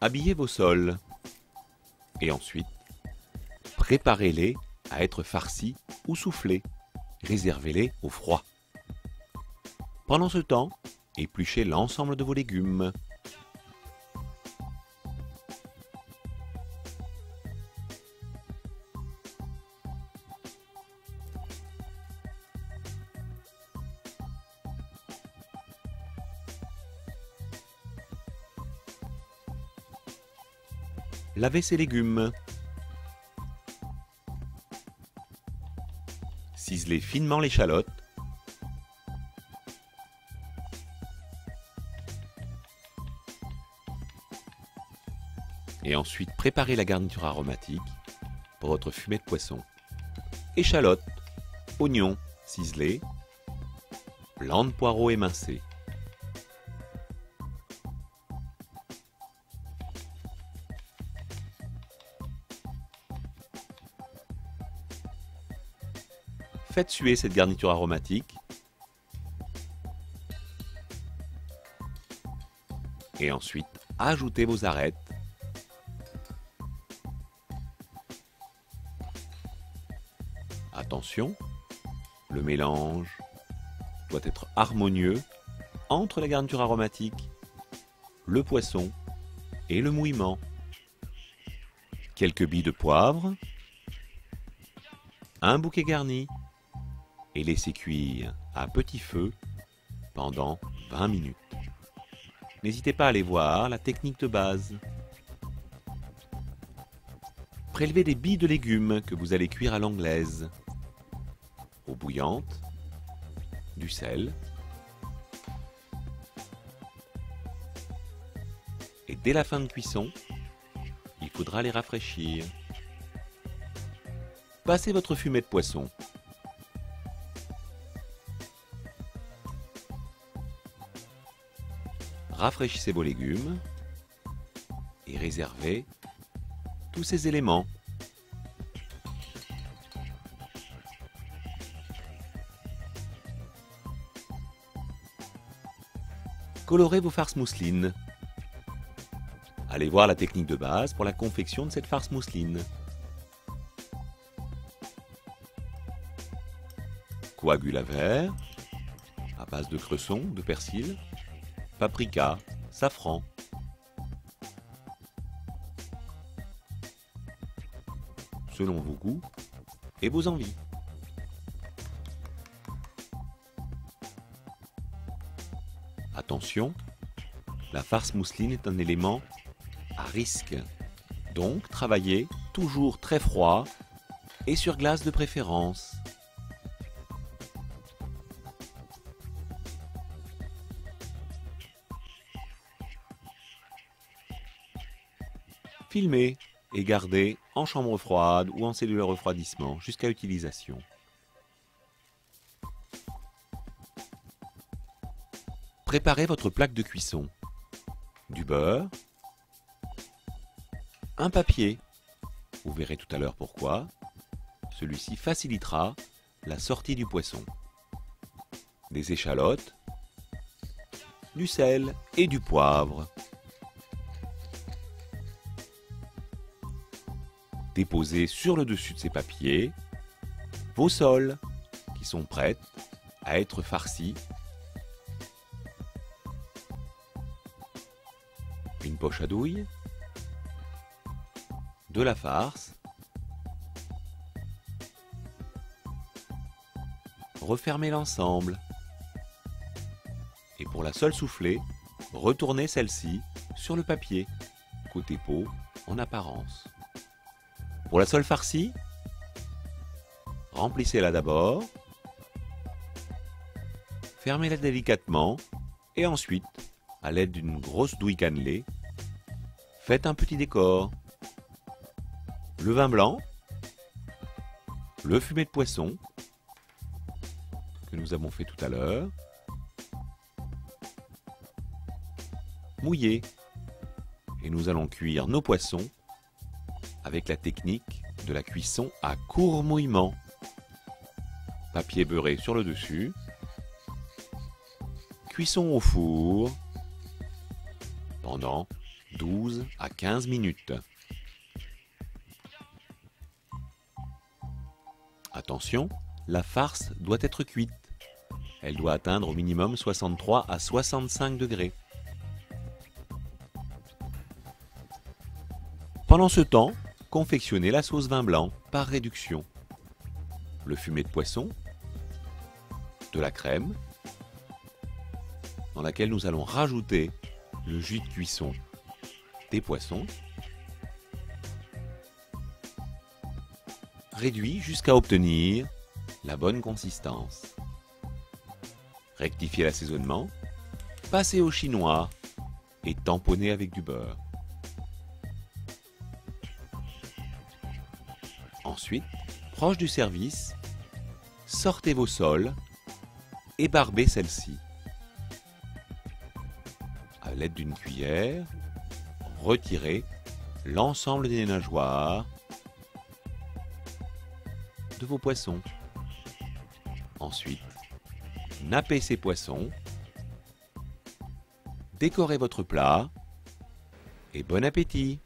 habillez vos sols. Et ensuite, préparez-les à être farcis ou soufflés. Réservez-les au froid. Pendant ce temps, épluchez l'ensemble de vos légumes. Lavez ces légumes. Ciselez finement l'échalote. Et ensuite, préparez la garniture aromatique pour votre fumet de poisson. Échalote, oignons ciselés, blanc de poireaux émincés. Faites suer cette garniture aromatique et ensuite ajoutez vos arêtes. Attention, le mélange doit être harmonieux entre la garniture aromatique, le poisson et le mouillement. Quelques billes de poivre, un bouquet garni et laissez cuire à petit feu pendant 20 minutes. N'hésitez pas à aller voir la technique de base. Prélevez des billes de légumes que vous allez cuire à l'anglaise. Eau bouillante, du sel, et dès la fin de cuisson, il faudra les rafraîchir. Passez votre fumet de poisson. Rafraîchissez vos légumes et réservez tous ces éléments. Colorez vos farces mousseline. Allez voir la technique de base pour la confection de cette farce mousseline. Coagule à vert, à base de cresson, de persil, paprika, safran. Selon vos goûts et vos envies. Attention, la farce mousseline est un élément à risque. Donc, travaillez toujours très froid et sur glace de préférence. Filmez et gardez en chambre froide ou en cellule à refroidissement jusqu'à utilisation. Préparez votre plaque de cuisson. Du beurre, un papier, vous verrez tout à l'heure pourquoi, celui-ci facilitera la sortie du poisson, des échalotes, du sel et du poivre. Déposez sur le dessus de ces papiers vos sols qui sont prêtes à être farcis. Une poche à douille, de la farce, refermez l'ensemble et pour la sole soufflée, retournez celle-ci sur le papier, côté peau en apparence. Pour la sole farcie, remplissez-la d'abord, fermez-la délicatement et ensuite, à l'aide d'une grosse douille cannelée, faites un petit décor. Le vin blanc, le fumet de poisson que nous avons fait tout à l'heure, mouillé, et nous allons cuire nos poissons avec la technique de la cuisson à court mouillement. Papier beurré sur le dessus, cuisson au four pendant 12 à 15 minutes. Attention, la farce doit être cuite. Elle doit atteindre au minimum 63 à 65 degrés. Pendant ce temps, confectionnez la sauce vin blanc par réduction. Le fumet de poisson, de la crème, dans laquelle nous allons rajouter le jus de cuisson des poissons, réduit jusqu'à obtenir la bonne consistance. Rectifiez l'assaisonnement, passez au chinois et tamponnez avec du beurre. Ensuite, proche du service, sortez vos soles et barbez celles-ci. À l'aide d'une cuillère, retirez l'ensemble des nageoires de vos poissons. Ensuite, nappez ces poissons, décorez votre plat et bon appétit!